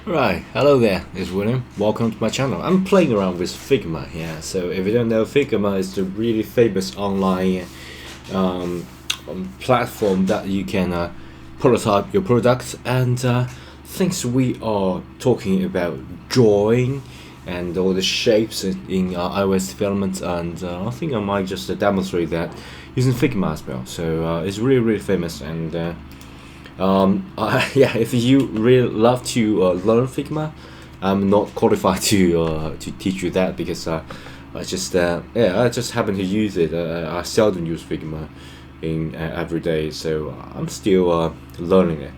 Right, hello there, it's William. Welcome to my channel. I'm playing around with Figma, yeah. So if you don't know, Figma is the really famous online um, platform that you can prototype your products. And since we are talking about drawing and all the shapes in iOS development, and I think I might just demonstrate that using Figma as well. So it's really famous and. Yeah, if you really love to learn Figma, I'm not qualified to teach you that because I just happen to use it. I seldom use Figma in every day, so I'm still learning it.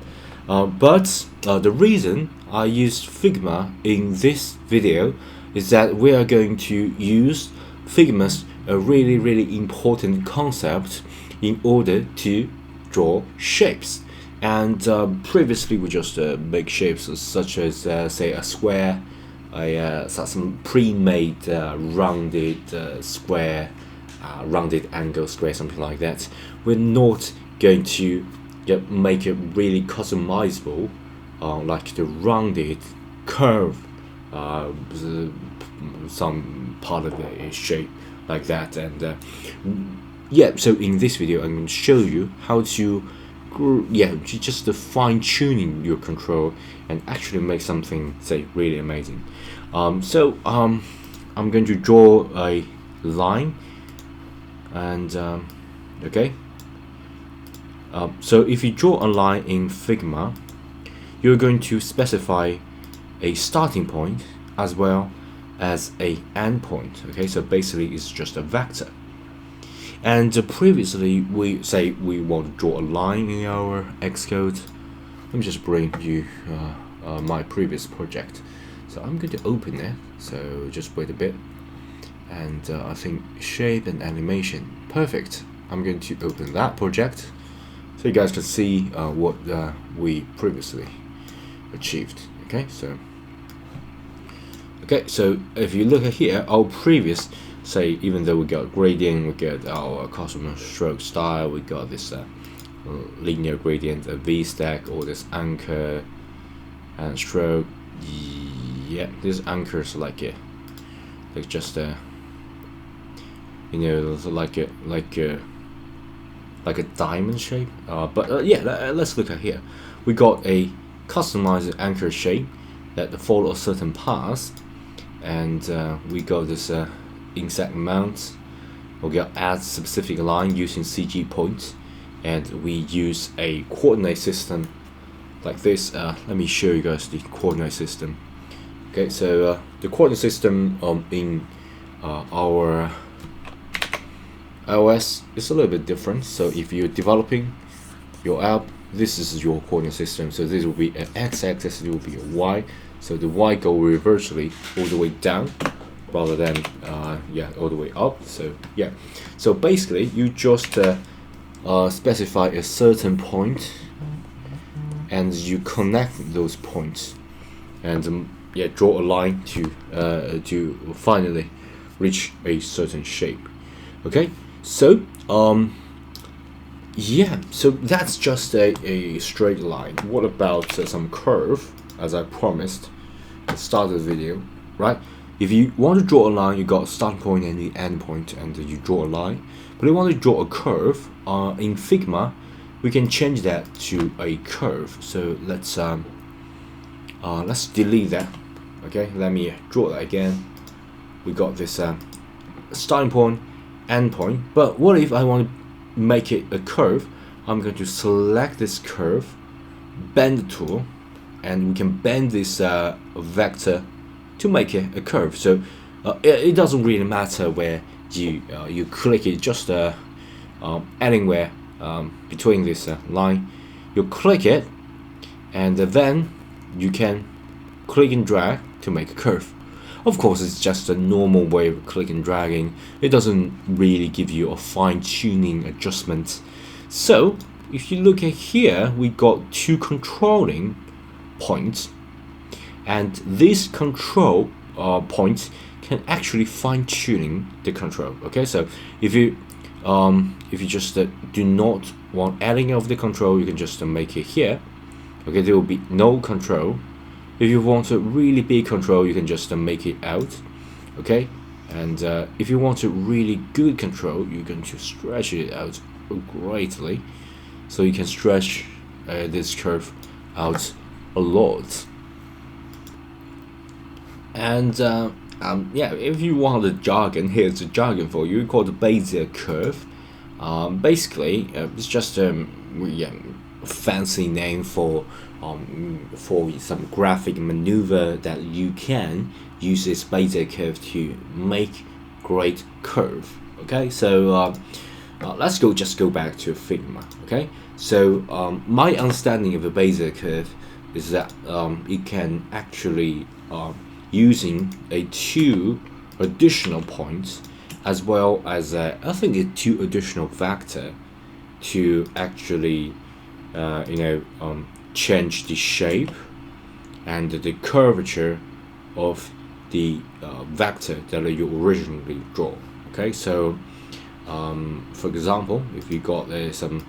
But the reason I used Figma in this video is that we are going to use Figma's a really important concept in order to draw shapes. And previously we just make shapes such as say a square, some pre-made rounded square, rounded angle square, something like that. We're not going to make it really customizable, like the rounded curve, some part of the shape like that. And yeah, so in this video I'm going to show you how to just the fine-tuning your control and actually make something, say, really amazing. I'm going to draw a line, and okay. So if you draw a line in Figma, you're going to specify a starting point as well as a end point. Okay, so basically it's just a vector. And previously we say we want to draw a line in our Xcode. Let me just bring you my previous project. So I'm going to open it, so just wait a bit. And I think shape and animation, perfect. I'm going to open that project so you guys can see what we previously achieved. Okay, so if you look at here, our previous, say, even though we got gradient, we got our custom stroke style, we got this linear gradient, a V-stack, or this anchor and stroke. Yeah, this anchor is like just like a diamond shape. Yeah, let's look at here. We got a customized anchor shape that follow a certain path, and we got this insect mount. We got add specific line using CG points, and we use a coordinate system like this. Let me show you guys the coordinate system. Okay, so the coordinate system in our iOS is a little bit different. So if you're developing your app, this is your coordinate system. So this will be an x-axis, it will be a y. So the y go reversely all the way down, rather than all the way up. So yeah, so basically you just specify a certain point and you connect those points, and draw a line to finally reach a certain shape. Okay, so so that's just a straight line. What about some curve, as I promised at the start of the video, right? If you want to draw a line, you got a starting point and the end point, and you draw a line. But if you want to draw a curve, in Figma, we can change that to a curve. So let's delete that. Okay, let me draw that again. We got this starting point, end point. But what if I want to make it a curve? I'm going to select this curve, bend the tool, and we can bend this vector to make it a curve. So it doesn't really matter where you click it, just anywhere between this line. You click it, and then you can click and drag to make a curve. Of course, it's just a normal way of click and dragging. It doesn't really give you a fine-tuning adjustment. So if you look at here, we got two controlling points, and this control point can actually fine-tuning the control. Okay, so if you just do not want adding of the control, you can just make it here. Okay, there will be no control, If you want a really big control, you can just make it out, okay? And if you want a really good control, you're going to stretch it out greatly, so you can stretch this curve out a lot. And yeah, if you want the jargon, here's the jargon for you, called the Bezier curve. Basically, it's just a fancy name for some graphic maneuver that you can use this Bezier curve to make great curve. Okay, so let's just go back to Figma. Okay, so my understanding of the Bezier curve is that it can actually using a 2 additional points, as well as I think a 2 additional vector to actually change the shape and the curvature of the vector that you originally draw. Okay, so for example, if you got some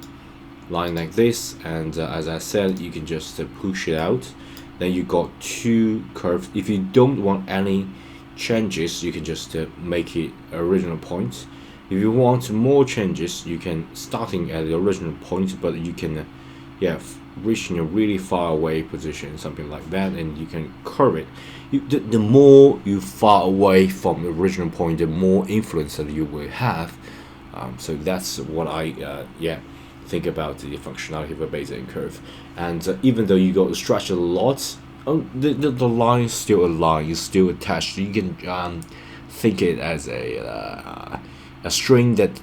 line like this, and as I said, you can just push it out, then you got 2 curves. If you don't want any changes, you can just make it original point. If you want more changes, you can starting at the original point, but you can reach in a really far away position, something like that, and you can curve it. The more you far away from the original point, the more influence that you will have. So that's what I think about the functionality of a Bezier curve. And even though you got to stretch a lot, the line is still a line, is still attached. You can think it as a string that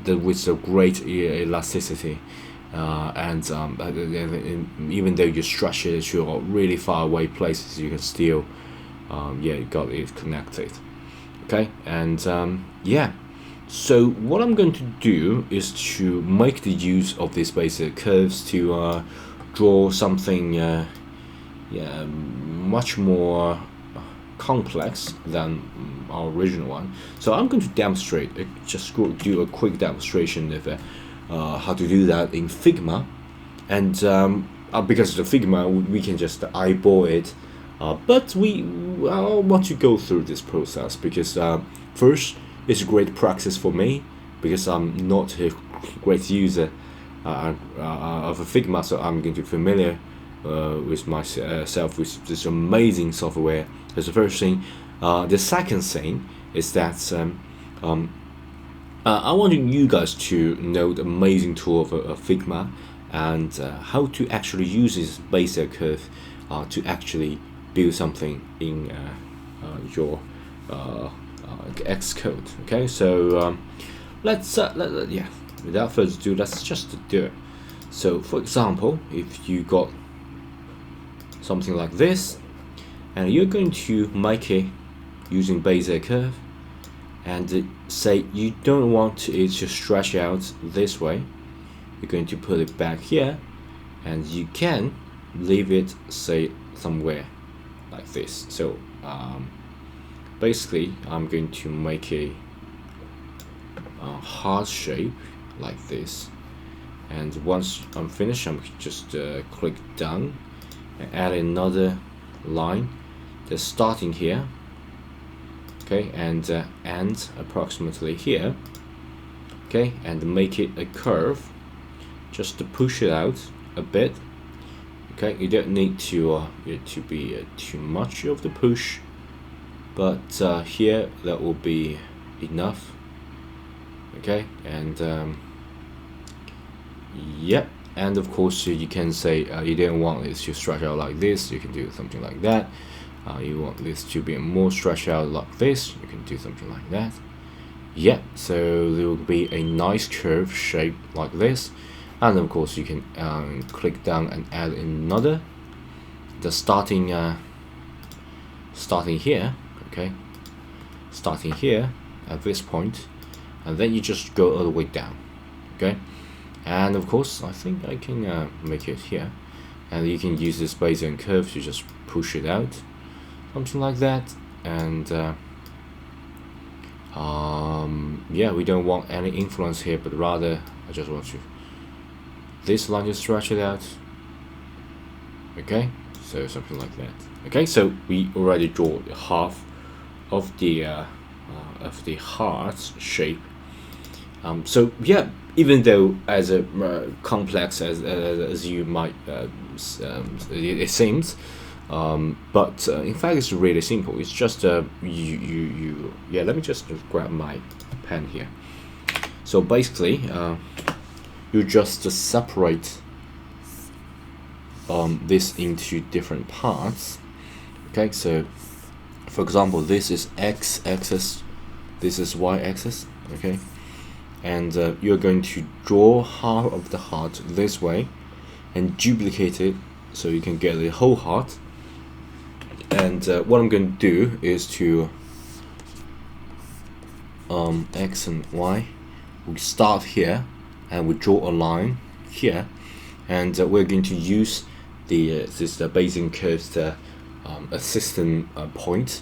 with a great elasticity, and even though you stretch it to really far away places, you can still got it connected. Okay, and so what I'm going to do is to make the use of these Bezier curves to draw something much more complex than our original one. So I'm going to demonstrate, just do a quick demonstration of how to do that in Figma. And because of the Figma, we can just eyeball it, but I want to go through this process because first, it's a great practice for me because I'm not a great user of a Figma, so I'm going to be familiar with myself with this amazing software. That's the first thing. The second thing is that I want you guys to know the amazing tool of Figma and how to actually use this Bezier curve to actually build something in your Xcode. Okay, so let's without further ado, let's just do it. So for example, if you got something like this and you're going to make it using Bezier curve, and say you don't want it to stretch out this way, you're going to put it back here, and you can leave it, say, somewhere like this. So basically I'm going to make a heart shape like this, and once I'm finished, I'm just click done and add another line that's starting here, okay, and ends approximately here, okay, and make it a curve just to push it out a bit. Okay, you don't need to it to be too much of the push, but here that will be enough. Okay, and yep, and of course you can say you don't want this to stretch out like this, you can do something like that. You want this to be more stretched out like this, you can do something like that. Yeah, so there will be a nice curve shape like this, and of course you can click down and add another, the starting here, okay, starting here at this point, and then you just go all the way down, okay. And of course I think I can make it here, and you can use this Bezier curve to just push it out, something like that. And yeah, we don't want any influence here, but rather I just want to this line to stretch it out. Okay, so something like that. Okay, so we already draw the half of the heart shape. So yeah, even though as a complex as you might it seems, but in fact it's really simple. It's just you yeah. Let me just grab my pen here. So basically, you just separate this into different parts. Okay, so for example, this is x-axis, this is y-axis. Okay, and you're going to draw half of the heart this way and duplicate it so you can get the whole heart. And what I'm going to do is to x and y, we start here and we draw a line here, and we're going to use the Bayesian curve's assistant point.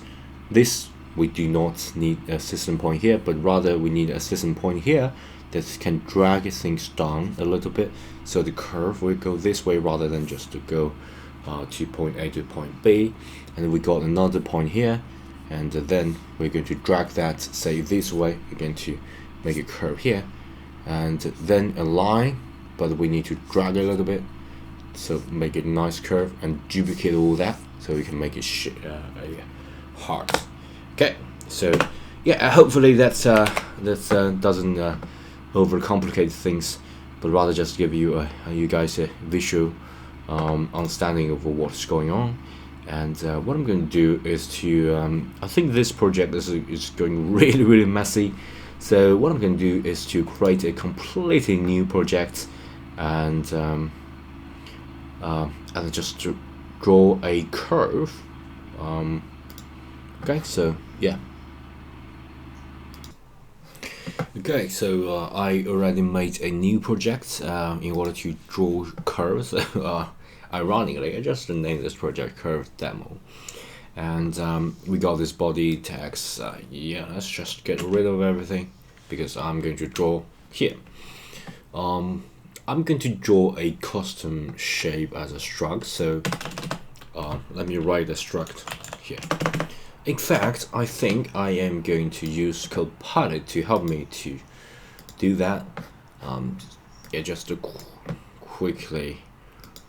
This we do not need a system point here, but rather we need a system point here that can drag things down a little bit, so the curve will go this way rather than just to go to point A to point B. And we got another point here, and then we're going to drag that, say this way. We're going to make a curve here, and then a line, but we need to drag a little bit, so make it a nice curve, and duplicate all that so we can make it a heart. Okay, so yeah, hopefully that doesn't overcomplicate things, but rather just give you you guys a visual understanding of what's going on. And what I'm going to do is to I think this project is going really messy, so what I'm going to do is to create a completely new project, and just to draw a curve. Okay, so yeah. Okay, so I already made a new project in order to draw curves. Ironically, I just named this project Curve Demo, and we got this body text. Yeah, let's just get rid of everything because I'm going to draw here. I'm going to draw a custom shape as a struct. So let me write a struct here. In fact, I think I am going to use Copilot to help me to do that. Yeah, just to quickly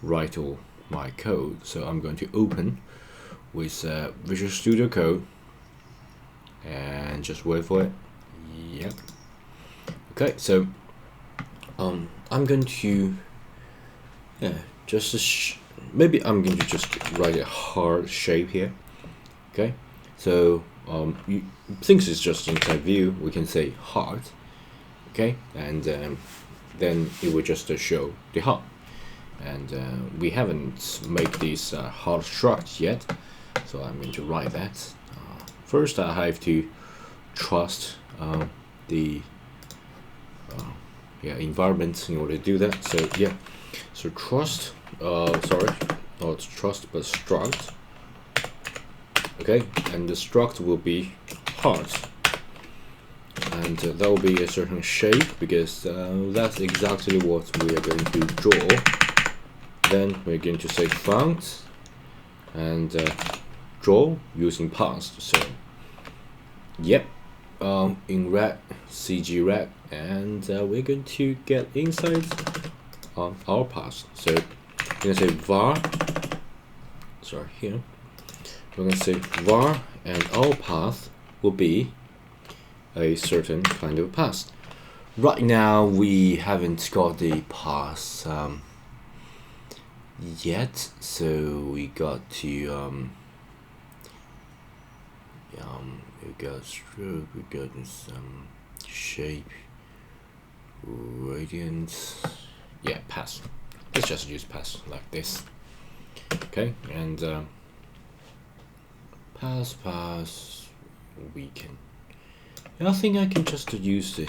write all my code. So I'm going to open with Visual Studio Code and just wait for it. Yep. Okay, so I'm going to maybe I'm going to just write a hard shape here. Okay, so since it's just inside view, we can say heart. Okay, and then it will just show the heart. And we haven't made these heart structs yet, so I'm going to write that. First, I have to trust the environment in order to do that. So yeah, so trust. Sorry, not trust, but struct. Okay, and the struct will be heart, and that will be a certain shape because that's exactly what we are going to draw. Then we're going to say font and draw using past. So yep, in red, CG red, and we're going to get inside our past. So we're going to say var. Sorry, here. We're going to say var, and our path will be a certain kind of path. Right now we haven't got the path yet, so we got to we got stroke, we got some shape, radiant, yeah, path. Let's just use path like this. Okay, and pass we can, I think I can just use the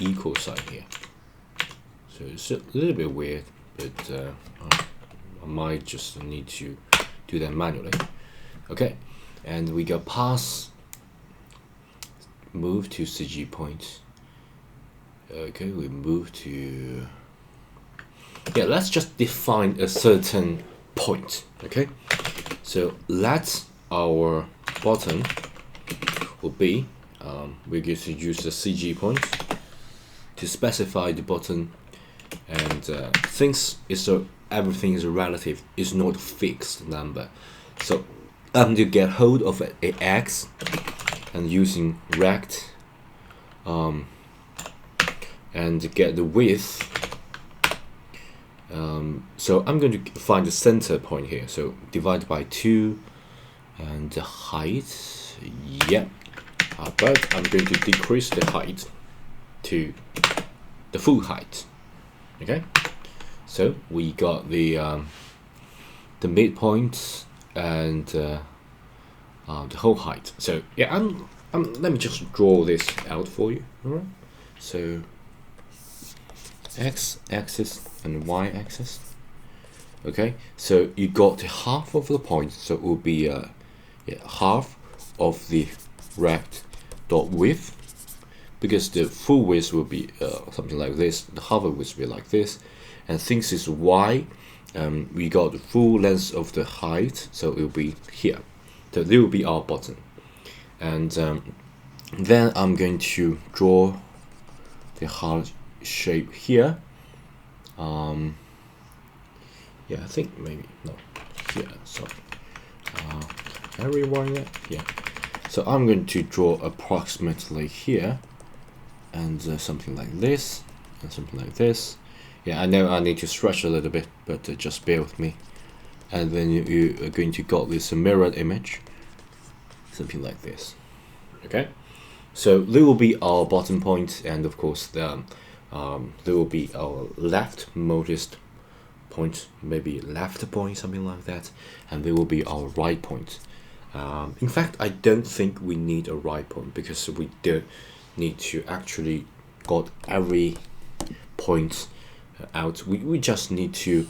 equal sign here. So it's a little bit weird, but I might just need to do that manually. Okay, and we got pass, move to CG point. Okay, we move to, yeah, let's just define a certain point. Okay, So that's our button will be, we're going to use the CG point to specify the button, and since everything is relative, it's not a fixed number. So I'm going to get hold of a X and using rect and get the width. So I'm going to find the center point here. So divide by 2 and the height. Yep. But I'm going to decrease the height to the full height. Okay. So we got the midpoint and the whole height. So yeah, let me just draw this out for you. All right. So x-axis and y-axis. Okay, so you got half of the point, so it will be half of the rect dot width, because the full width will be something like this, the half of width will be like this, and since it's y, we got the full length of the height, so it will be here. So this will be our button, and then I'm going to draw the heart shape here. Yeah, I think maybe no here. Sorry, can I rewind that? Yeah. So I'm going to draw approximately here, and something like this, and something like this. Yeah, I know I need to stretch a little bit, but just bear with me. And then you are going to got this mirrored image, something like this. Okay. So there will be our bottom point, and of course there will be our leftmost point, maybe left point, something like that, and there will be our right point. In fact, I don't think we need a right point, because we don't need to actually got every point out. We just need to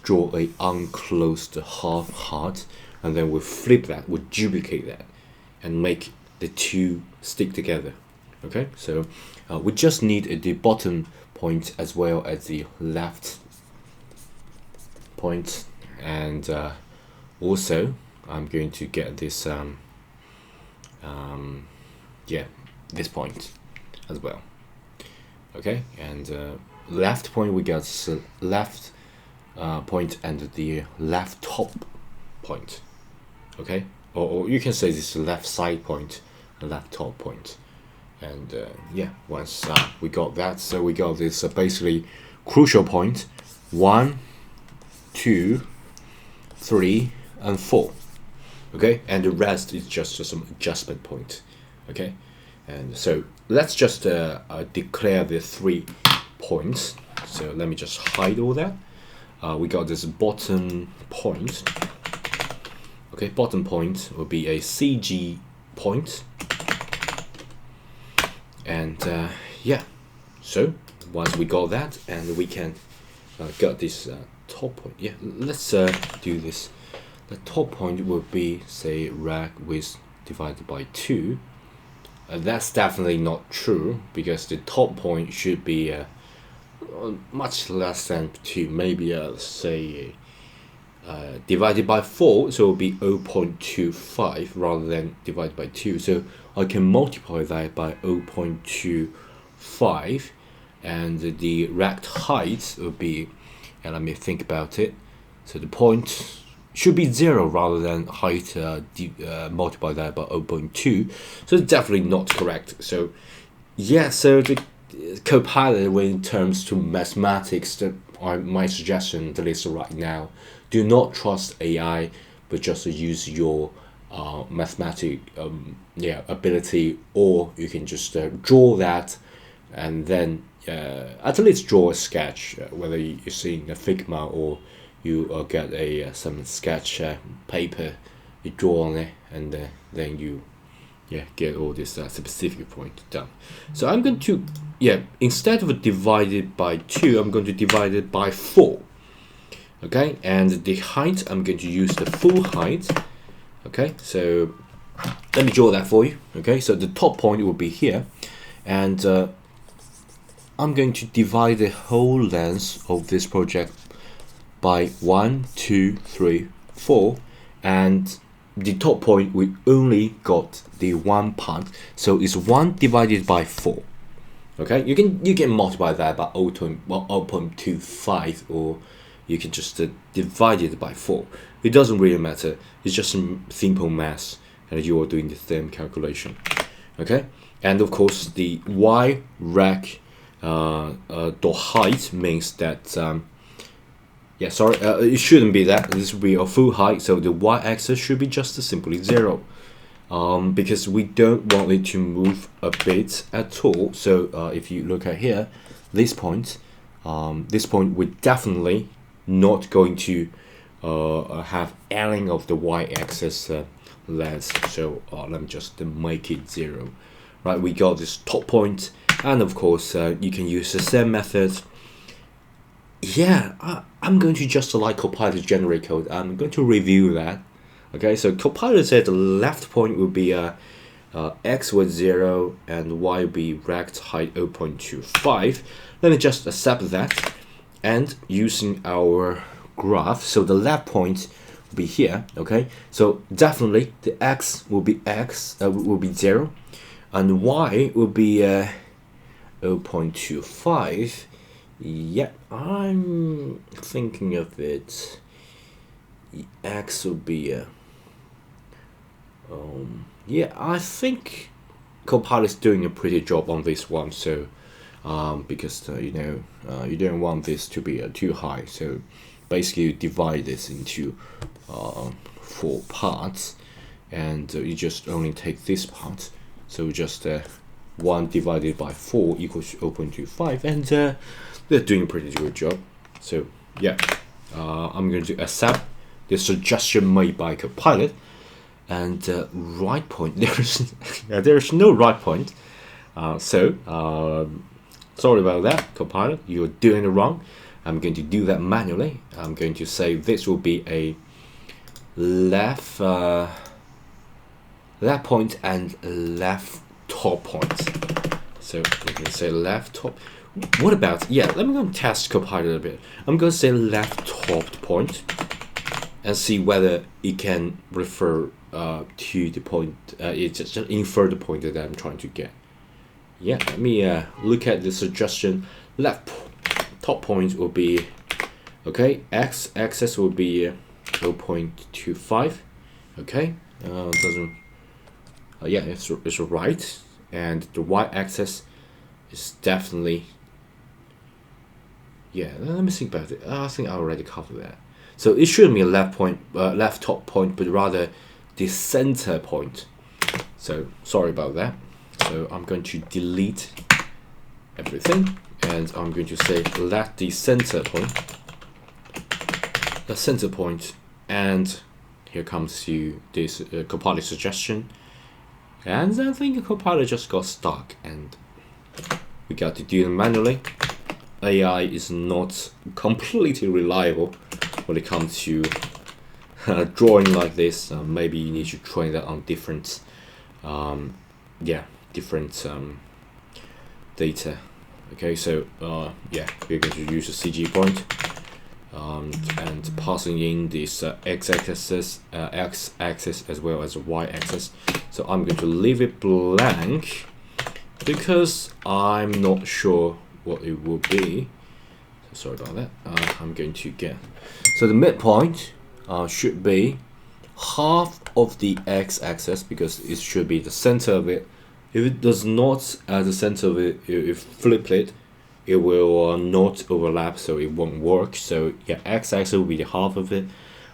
draw a unclosed half heart, and then we'll flip that, we'll duplicate that, and make the two stick together. Okay, so we just need the bottom point as well as the left point, and also I'm going to get this yeah, this point as well. Okay, and left point, we got left point and the left top point. Okay, or you can say this left side point, left top point. And yeah, once we got that, so we got this basically crucial point 1, 2, 3, and 4. Okay, and the rest is just some adjustment point. Okay, and so let's just declare the 3 points. So let me just hide all that. We got this bottom point. Okay, bottom point will be a CG point. And yeah, so once we got that, and we can get this top point. Yeah, let's do this. The top point will be, say, rag width divided by 2. That's definitely not true, because the top point should be much less than 2, maybe say divided by 4, so it will be 0.25 rather than divided by 2. So I can multiply that by 0.25, and the rect height will be, and let me think about it. So the point should be 0 rather than height multiply that by 0.2. So it's definitely not correct. So yeah, so the Copilot, when it comes to mathematics, my suggestion at least right now, do not trust AI, but just use your mathematic ability, or you can just draw that, and then at least draw a sketch, whether you're seeing a Figma or you get some sketch paper, you draw on it, and then you get all this specific point done. So I'm going to, instead of divided by 2, I'm going to divide it by 4. Okay, and the height, I'm going to use the full height. Okay, so let me draw that for you. Okay, so the top point will be here, and I'm going to divide the whole length of this project by 1, 2, 3, 4, and the top point we only got the one part, so it's 1 divided by 4. Okay, you can multiply that by 0.25, or you can just divide it by 4. It doesn't really matter. It's just some simple math, and you are doing the same calculation. Okay, and of course the y rec dot height means that yeah, sorry, it shouldn't be that. This will be a full height, so the y-axis should be just simply 0. Because we don't want it to move a bit at all. So if you look at here, this point we're definitely not going to have any of the y-axis length. So let me just make it 0. Right, we got this top point, and of course you can use the same method. Yeah, I'm going to just like Copilot generate code. I'm going to review that. Okay, so Copilot said the left point will be x with 0 and y will be rect height 0.25. Let me just accept that, and using our graph, so the left point will be here. Okay, so definitely the x will be 0, and y will be 0.25. Yeah, I'm thinking of it. X will be yeah, I think Copilot's doing a pretty job on this one. So because you know, you don't want this to be too high, so basically you divide this into 4 parts, and you just only take this part, so just 1 divided by 4 equals 0.25, and they're doing a pretty good job. So yeah, I'm going to accept the suggestion made by Copilot. And right point, there's no right point. So sorry about that, Copilot, you're doing it wrong. I'm going to do that manually. I'm going to say this will be a left point and left top point. So we can say left top. What about, yeah, let me go and test Copilot a bit. I'm going to say left top point and see whether it can refer to the point, it's just infer the point that I'm trying to get. Yeah, let me look at the suggestion. Left top point will be, okay, x-axis will be 0.25. Okay, doesn't, yeah, it's right, and the y-axis is definitely, yeah, let me think about it. I think I already covered that. So it shouldn't be a left point, left top point, but rather the center point. So sorry about that. So I'm going to delete everything, and I'm going to say let the center point, and here comes you this Copilot suggestion, and I think Copilot just got stuck, and we got to do it manually. AI is not completely reliable when it comes to drawing like this. Maybe you need to train that on different different data. Okay, so yeah, we're going to use a CG point, and passing in this x-axis as well as y-axis. So I'm going to leave it blank because I'm not sure what it will be. So sorry about that. I'm going to get, so the midpoint should be half of the x-axis, because it should be the center of it. If it does not at the center of it, if flip it, it will not overlap, so it won't work. So yeah, x-axis will be half of it,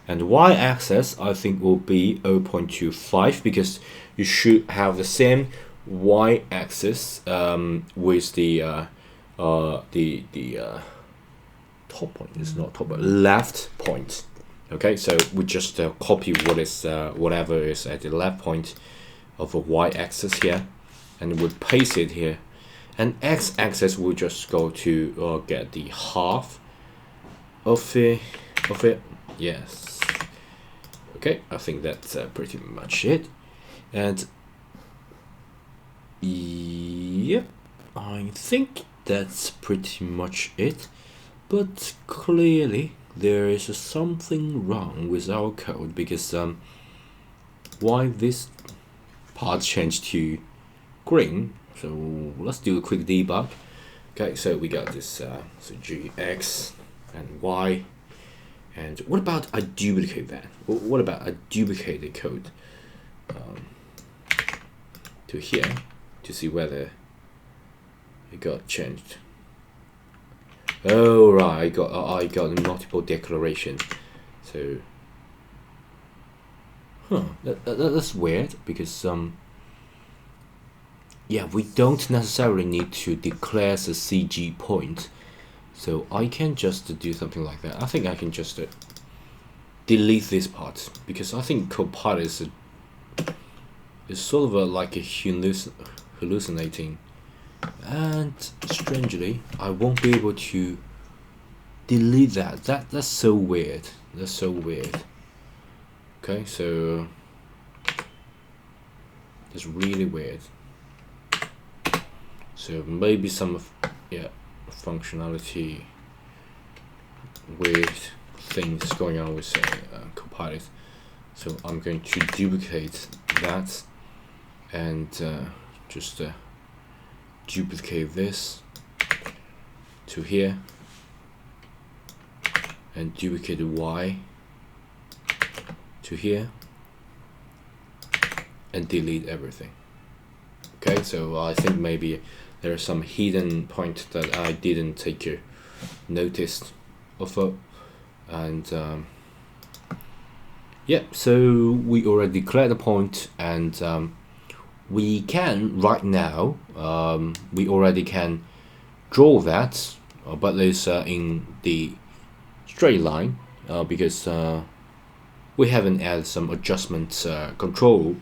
and y-axis I think will be 0.25, because you should have the same y-axis with the top point. It's not top, but left point. Okay, so we just copy what is whatever is at the left point of a y-axis here, and we'll paste it here, and x-axis will just go to get the half of it. Yes. Okay, I think that's pretty much it, and yep, I think that's pretty much it. But clearly there is something wrong with our code, because why this part changed to green. So let's do a quick debug. Okay, so we got this so G, X, and Y. And what about I duplicate that? What about I duplicate the code to here to see whether it got changed? Oh right, I got a multiple declaration. So that's weird, because yeah, we don't necessarily need to declare the CG point. So I can just do something like that. I think I can just delete this part, because I think Copilot is sort of like a hallucinating, and strangely I won't be able to delete that. That's so weird. That's so weird. Okay, so it's really weird. So maybe some of functionality weird things going on with Copilot. So I'm going to duplicate that and just duplicate this to here, and duplicate the Y to here, and delete everything. Okay, so I think maybe there are some hidden point that I didn't take notice of, and yeah, so we already declared the point, and we can right now we already can draw that, but it's in the straight line, because we haven't added some adjustment control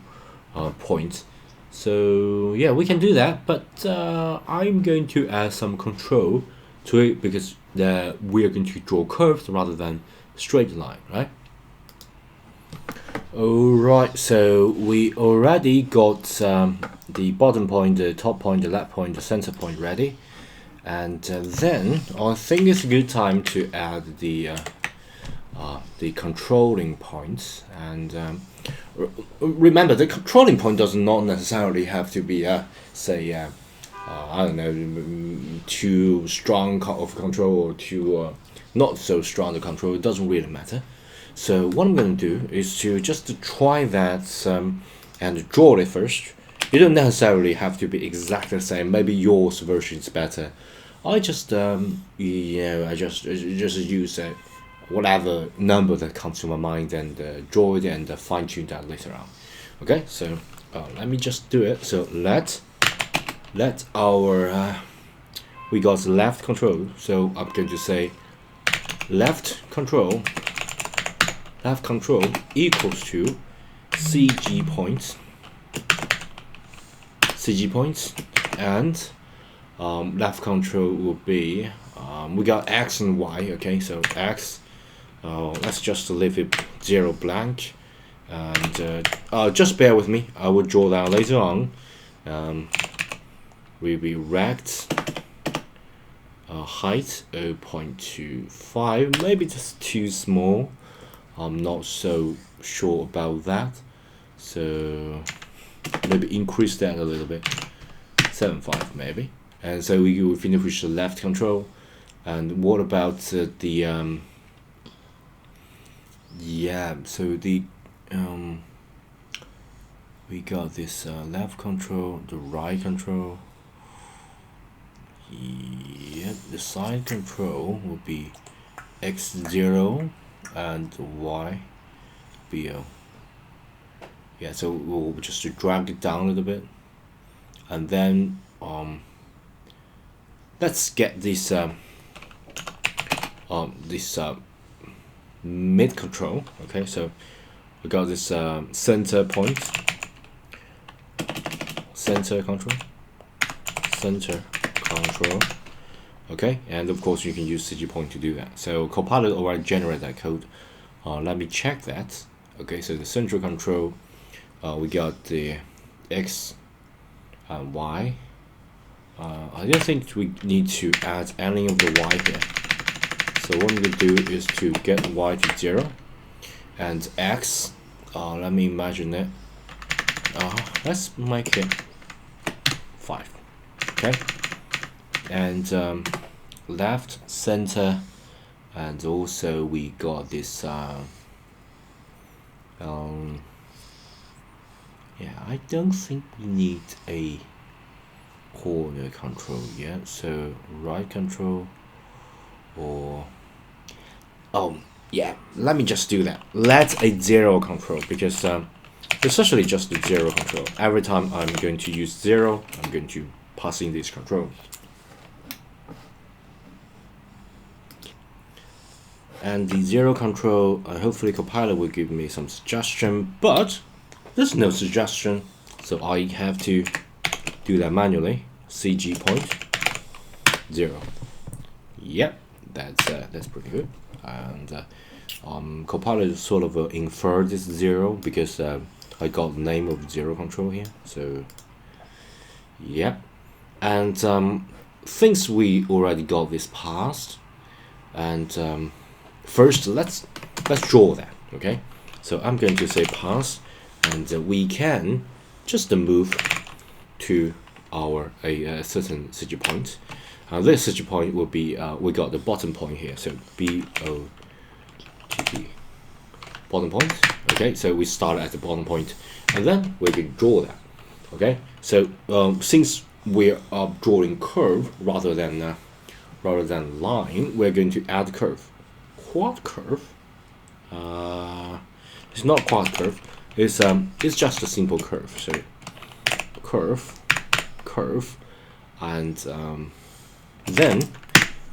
points. So yeah, we can do that, but I'm going to add some control to it, because we are going to draw curves rather than straight line, right? Alright, so we already got the bottom point, the top point, the left point, the center point ready, and then I think it's a good time to add the controlling points. And remember, the controlling point does not necessarily have to be say I don't know, too strong of control or too not so strong of control. It doesn't really matter. So what I'm going to do is to just try that and draw it first. You don't necessarily have to be exactly the same. Maybe yours version is better. I just I just use whatever number that comes to my mind and draw it and fine tune that later on. Okay, so let me just do it. So let our we got left control. So I'm going to say left control equals to CG points, and left control will be we got X and Y. Okay, so X, let's just leave it 0 blank, and just bear with me, I will draw that later on. Will be rect height 0.25, maybe just too small. I'm not so sure about that, so maybe increase that a little bit, 7.5 maybe. And so we will finish with the left control. And what about the yeah, so the we got this left control, the right control. Yeah, the side control will be X0 and Y be yeah, so we'll just drag it down a little bit, and then let's get this mid control. Okay, so we got this center point, center control. Okay, and of course you can use CG point to do that. So Copilot already generated that code. Let me check that. Okay, so the central control, we got the X and Y. I don't think we need to add any of the Y here. So what I'm going to do is to get y to 0 and x, let me imagine it, let's make it 5, okay, and left, center, and also we got this yeah, I don't think we need a corner control yet, so right control, or yeah, let me just do that. Let's a 0 control, because it's actually just a 0 control. Every time I'm going to use 0, I'm going to pass in this control. And the 0 control, hopefully compiler will give me some suggestion, but there's no suggestion, so I have to do that manually. CG point 0. Yep, that's pretty good. And compiler sort of infer this 0 because I got the name of 0 control here. So yep, and since we already got this passed, and first let's draw that. Okay, so I'm going to say pass, and we can just move to our a certain CG point. This CG point will be we got the bottom point here, so BOTP, bottom point. Okay, so we start at the bottom point, and then we can draw that. Okay, so since we are drawing curve rather than line, we're going to add curve. Quad curve. It's not quad curve. It's just a simple curve. So curve, and then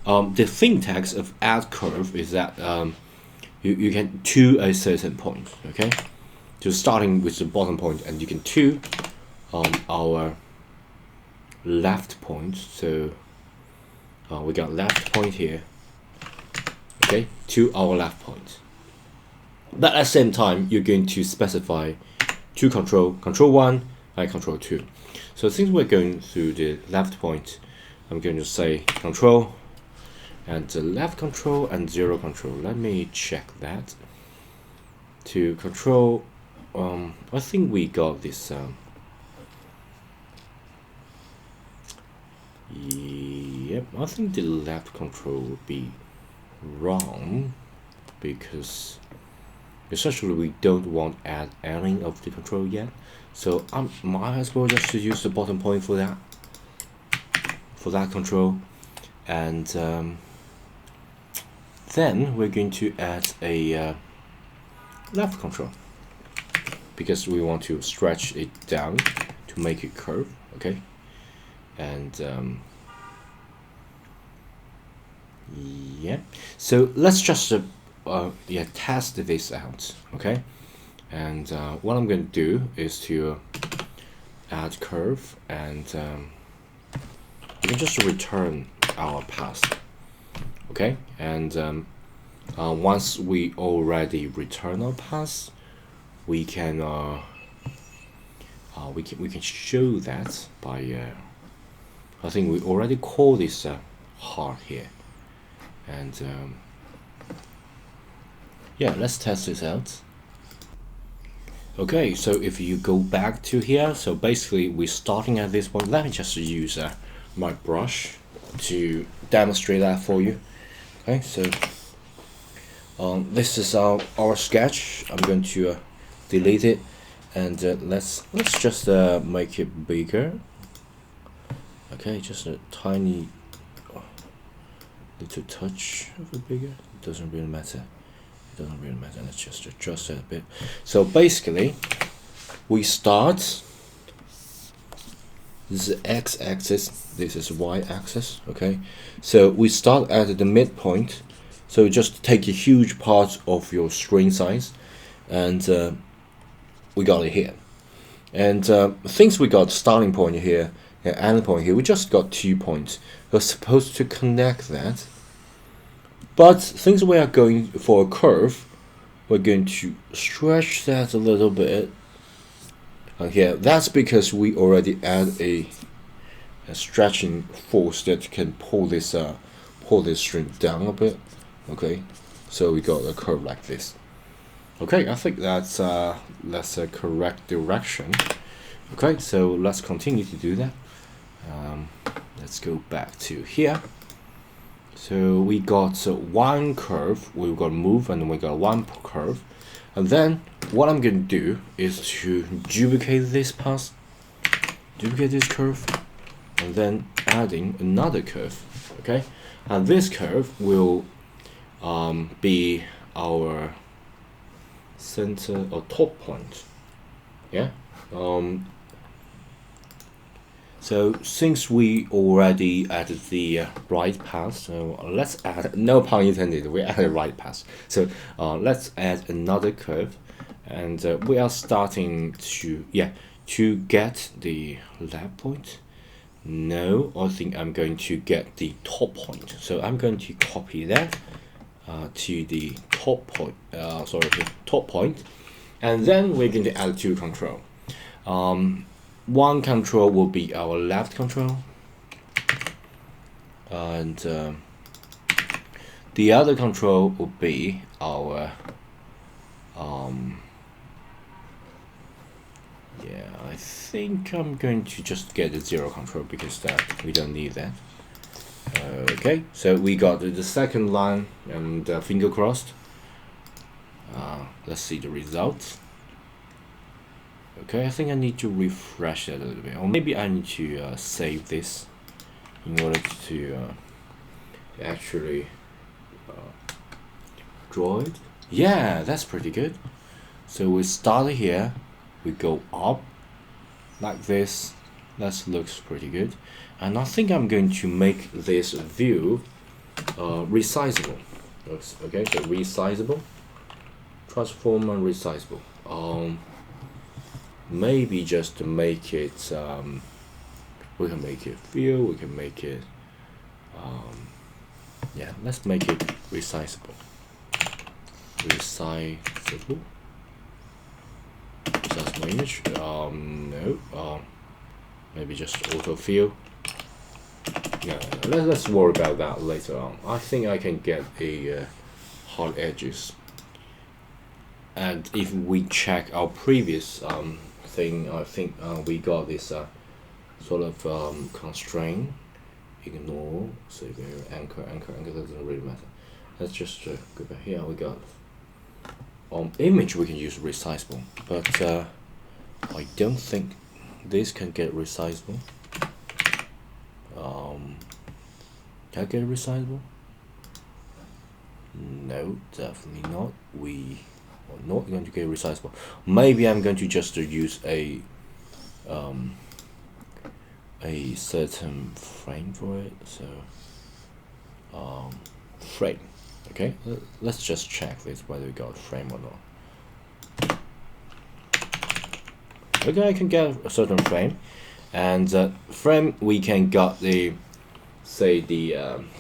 the syntax of add curve is that you can to a certain point. Okay, so starting with the bottom point, and you can to our left point. So we got left point here. Okay, to our left point. But at the same time, you're going to specify to control 1 and control 2. So since we're going through the left point, I'm going to say control and the left control and 0 control. Let me check that. To control, I think we got this. Yep, I think the left control would be wrong, because essentially we don't want to add any of the control yet, so I might as well just use the bottom point for that control, and then we're going to add a left control because we want to stretch it down to make it curve. Okay, and yeah, so let's just test this out. Okay, and what I'm going to do is to add curve, and we can just return our path. Okay, and once we already return our path, we can show that by I think we already call this heart here, and yeah, let's test this out. Okay, so if you go back to here, so basically we're starting at this point. Let me just use my brush to demonstrate that for you. Okay, so this is our sketch. I'm going to delete it, and let's just make it bigger. Okay, just a tiny little touch of it bigger. It doesn't really matter. Let's just adjust it a bit. So basically, we start. This is x-axis. This is y-axis. Okay, so we start at the midpoint. So just take a huge part of your screen size, and we got it here. And since we got starting point here and end point here, we just got 2 points. We're supposed to connect that. But since we are going for a curve, we're going to stretch that a little bit. And here, that's because we already add a stretching force that can pull this string down a bit. Okay, so we got a curve like this. Okay, I think that's a correct direction. Okay, so let's continue to do that. Let's go back to here. So we got one curve, we got move, and we got one curve. And then what I'm going to do is to duplicate this path, duplicate this curve, and then adding another curve. Okay, and this curve will be our center or top point. Yeah. So since we already added the right path, so let's add, no pun intended, we added right path. So let's add another curve, and we are starting to get the left point. No, I think I'm going to get the top point. So I'm going to copy that to the top point. The top point, and then we're going to add two control. One control will be our left control, and the other control will be our I think I'm going to just get the zero control because that we don't need that. Okay, so we got the second line, and finger crossed. Let's see the results. Okay, I think I need to refresh that a little bit, or maybe I need to save this in order to actually draw it. Yeah, that's pretty good. So we start here, we go up like this. That looks pretty good, and I think I'm going to make this view resizable. Okay, so resizable, transform and resizable. Maybe just to make it, we can make it view, we can make it, yeah, let's make it resizable. Resizable. That's my image. No. Maybe just autofill. Yeah, let's worry about that later on. I think I can get a hard edges. And if we check our previous thing, I think we got this sort of constraint, ignore, so anchor doesn't really matter. Let's just go back here. We got image, we can use resizable, but I don't think this can get resizable. Can I get resizable? No, definitely not. We are not going to get resizable. Maybe I'm going to just use a certain frame for it. So frame. Okay, let's just check this whether we got frame or not. Okay, I can get a certain frame, and frame we can get the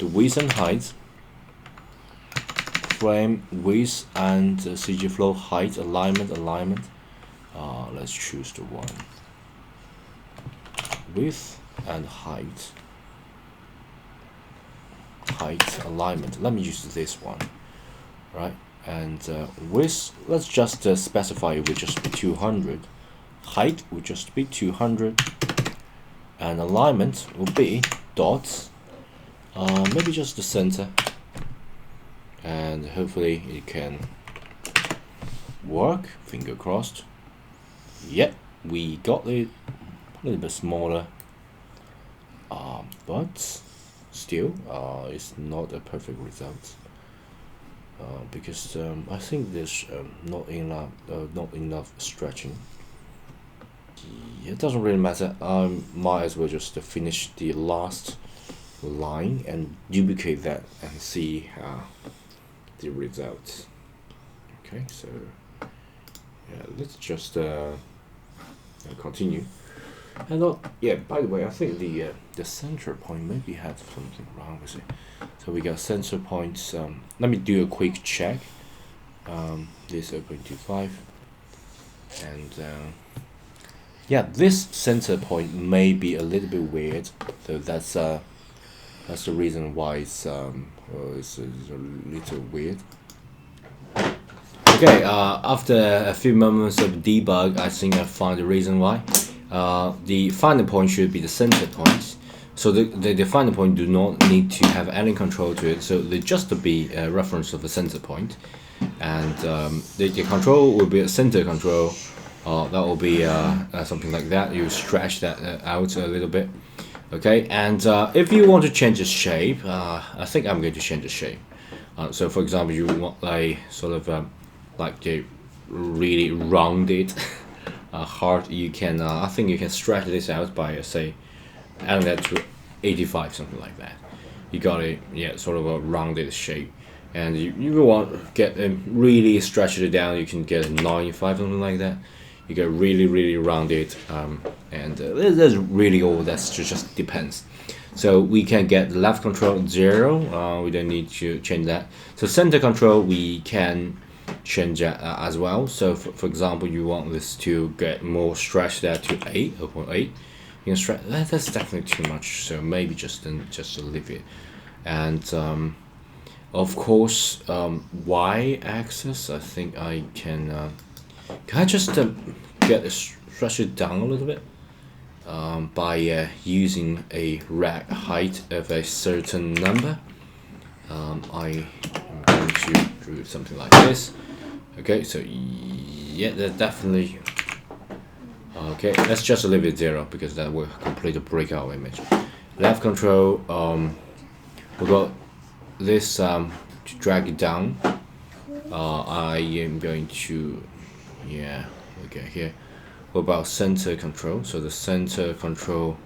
width and height. Frame width and CG flow height alignment. Let's choose the one width and height alignment. Let me use this one, right? And width, let's just specify it will just be 200. Height will just be 200, and alignment will be dots. Maybe just the center, and hopefully it can work. Finger crossed. Yep, we got it a little bit smaller, but still it's not a perfect result, because I think there's not enough stretching. It doesn't really matter. Might as well just finish the last line and duplicate that and see the results. Okay, so yeah, let's just continue. And yeah, by the way, I think the center point maybe had something wrong with it. So we got center points. Let me do a quick check. This 0.25, and yeah, this center point may be a little bit weird. So that's the reason why it's It's a little weird. Okay, after a few moments of debug, I think I found the reason why. The final point should be the center point. So the final point do not need to have any control to it. So they just be a reference of a center point, and the control will be a center control. That will be something like that. You stretch that out a little bit. Okay, and if you want to change the shape, I think I'm going to change the shape. So for example, you want a sort of like a really rounded heart. You can I think you can stretch this out by say adding that to 85, something like that. You got a sort of a rounded shape, and you want to get really stretch it down. You can get a 95, something like that. You get really rounded, and that's really all. That's just depends. So we can get the left control 0. We don't need to change that. So center control we can change that as well. So for example, you want this to get more stretched there to 8, 0.8. You can stretch that's definitely too much. So maybe just leave it. And of course, y-axis. I think I can. Can I just stretch it down a little bit by using a rack height of a certain number? I am going to do something like this. Okay, so yeah, that definitely. Okay, let's just leave it 0 because that will completely break our image. Left control. We got this to drag it down. I am going to. Yeah, okay, here. What about center control? So the center control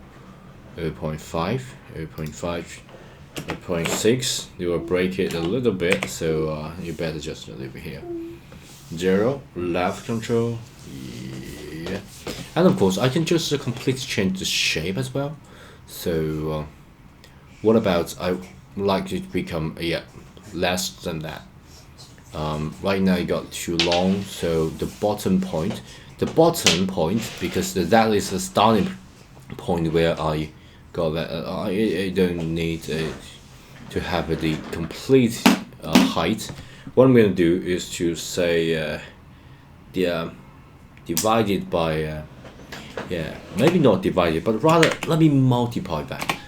0.5, 0.6. You will break it a little bit, so you better just leave it here. 0, left control, yeah. And of course, I can just completely change the shape as well. So what about I would like it to become less than that. Right now you got too long, so the bottom point, because that is the starting point where I got that. I don't need to have the complete height. What I'm going to do is to say divided by maybe not divided, but rather let me multiply that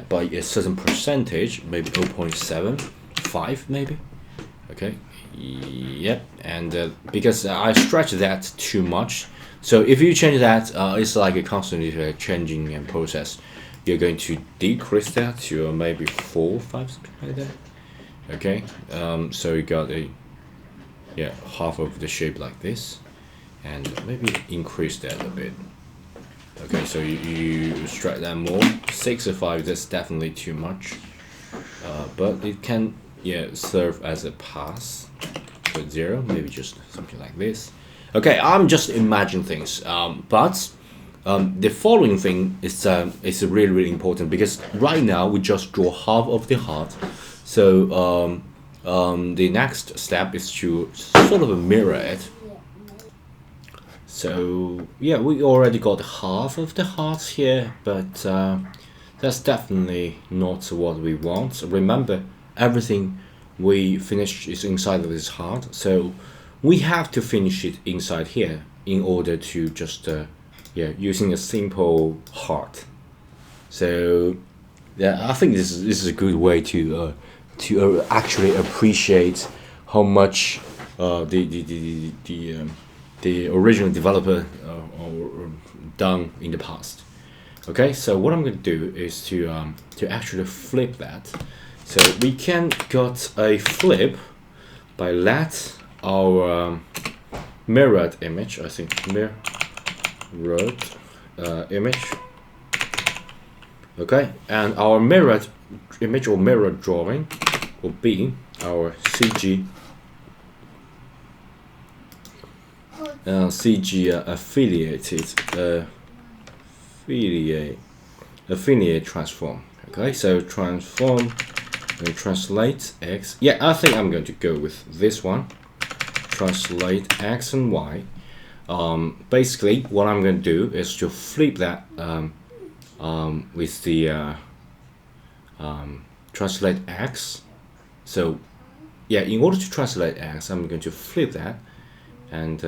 by a certain percentage, maybe 0.75 maybe. Okay, yep, and because I stretch that too much, so if you change that, it's like a constantly changing process. You're going to decrease that to maybe 4, 5, something like that. Okay, so you got a half of the shape like this, and maybe increase that a bit. Okay, so you stretch that more. 6 or 5, that's definitely too much, but it can serve as a pass. So 0, maybe just something like this. Okay, I'm just imagining things, but the following thing is really important, because right now we just draw half of the heart. So the next step is to sort of mirror it. So yeah, we already got half of the heart here, but that's definitely not what we want. Remember, everything we finish is inside of this heart, so we have to finish it inside here in order to just using a simple heart. So yeah, I think this is a good way to actually appreciate how much the original developer done in the past. Okay, so what I'm going to do is to actually flip that. So we can got a flip by let our mirrored image, I think mirrored image. Okay, and our mirrored image or mirrored drawing will be our CG affiliate transform. Okay, so transform and translate X. Yeah, I think I'm going to go with this one. Translate X and Y. Basically, what I'm going to do is to flip that with the translate X. So yeah, in order to translate X, I'm going to flip that, and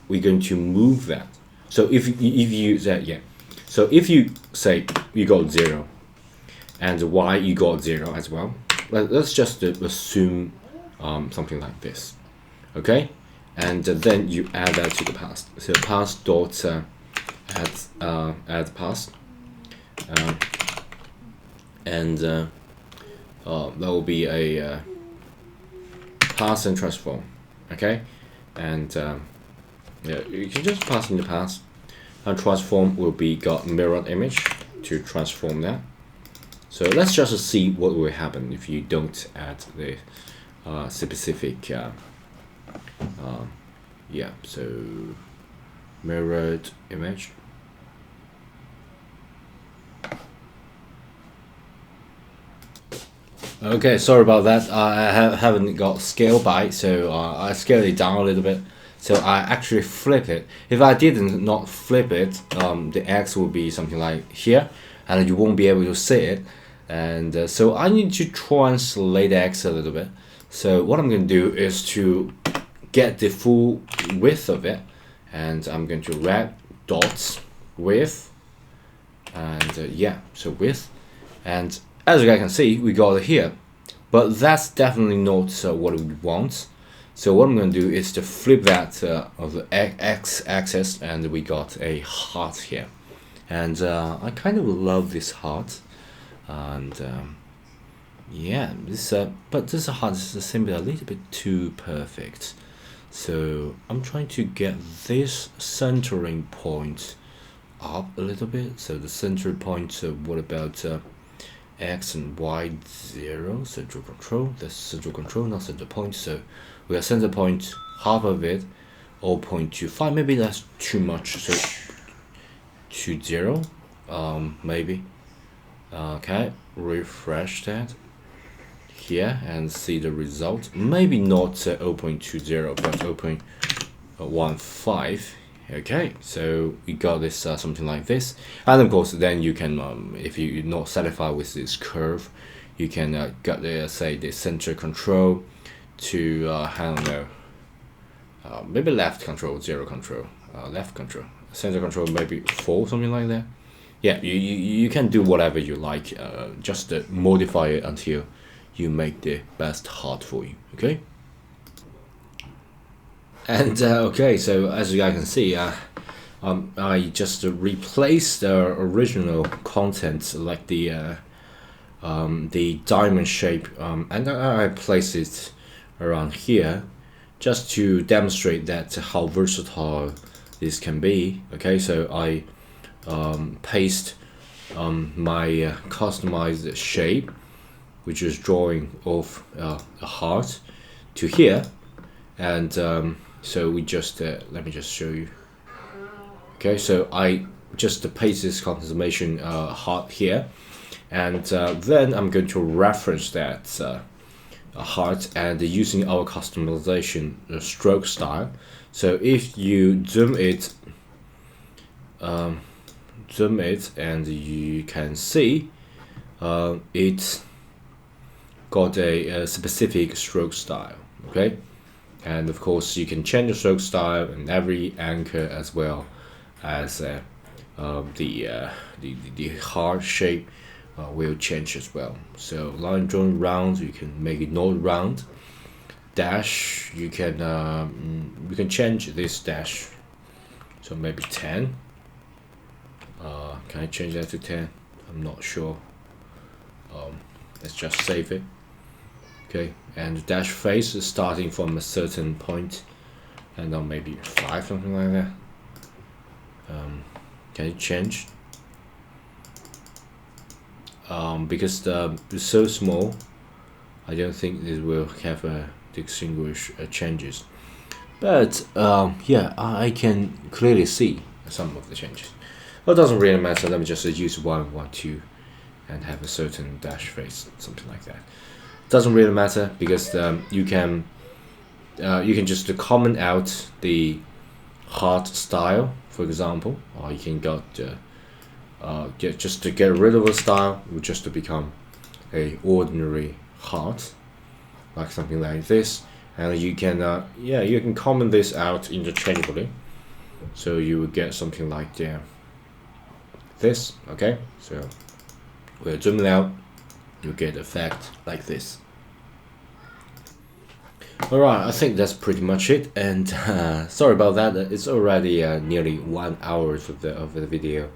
we're going to move that. So if you that yeah, so if you say you got 0, and Y you got 0 as well, let's just assume something like this, okay? And then you add that to the past. So past dot add past, and that will be a past and transform, okay? And yeah, you can just pass in the past, and transform will be got mirrored image to transform that. So let's just see what will happen if you don't add the specific yeah, so mirrored image. Okay, sorry about that. I haven't got scale by, so I scaled it down a little bit. So I actually flip it. If I didn't not flip it, the X will be something like here, and you won't be able to see it. And so I need to translate X a little bit. So what I'm going to do is to get the full width of it, and I'm going to wrap dots width, and yeah, so width, and as you guys can see, we got it here, but that's definitely not what we want. So what I'm going to do is to flip that of the x-axis, and we got a heart here. And I kind of love this heart, and yeah, this but this heart is simply a little bit too perfect. So I'm trying to get this centering point up a little bit. So the center point, what about X and Y 0, central control, that's central control, not center point. So we have center point, half of it, 0.25, maybe that's too much, so 20, maybe. Okay, refresh that here and see the result. Maybe not 0.20, but 0.15. Okay, so we got this something like this, and of course then you can if you're not satisfied with this curve, you can get the say the center control to I don't know, maybe left control, 0 control, left control, center control maybe 4, something like that. Yeah, you can do whatever you like, just modify it until you make the best heart for you. Okay. And okay, so as you guys can see, I just replaced the original content, like the diamond shape, and I placed it around here just to demonstrate that how versatile this can be. Okay, so I paste my customized shape, which is drawing of a heart, to here, and so we just let me just show you. Okay, so I just paste this confirmation heart here, and then I'm going to reference that heart, and using our customization stroke style. So if you zoom it, and you can see it's got a specific stroke style. Okay. And of course you can change the stroke style and every anchor, as well as the heart shape will change as well. So line drawing round, you can make it not round. Dash, you can change this dash, so maybe 10. Can I change that to 10? I'm not sure. Let's just save it. Okay, and the dash face is starting from a certain point, and then maybe 5, something like that. Can you change? Because it's so small, I don't think it will have distinguish changes. But yeah, I can clearly see some of the changes. Well, it doesn't really matter. Let me just use 1, 1, 2, and have a certain dash face, something like that. Doesn't really matter, because you can just comment out the heart style, for example, or you can got just to get rid of a style, will just to become a ordinary heart, like something like this, and you can you can comment this out interchangeably, so you will get something like this. Okay, so we're zooming out, you get effect like this. Alright, I think that's pretty much it, and sorry about that. It's already nearly 1 hour of the video.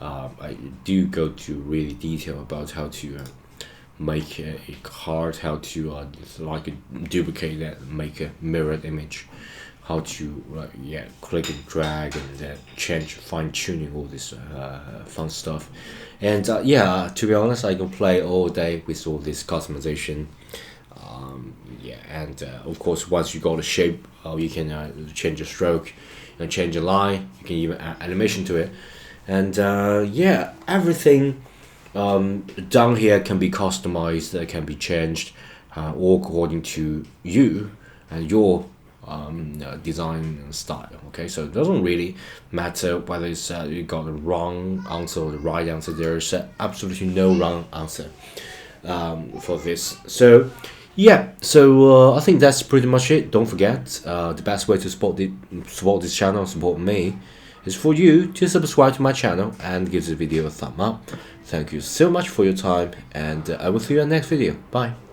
I do go to really detail about how to make a card, how to like duplicate that, make a mirrored image, how to click and drag and change, fine tuning, all this fun stuff. And to be honest, I can play all day with all this customization. And of course, once you got a shape, you can change a stroke, and change a line. You can even add animation to it, and everything down here can be customized, can be changed, all according to you and your design style. Okay, so it doesn't really matter whether it's you got the wrong answer or the right answer. There's absolutely no wrong answer for this. So I think that's pretty much it. Don't forget, the best way to support this channel, support me, is for you to subscribe to my channel and give this video a thumb up. Thank you so much for your time, and I will see you in the next video. Bye.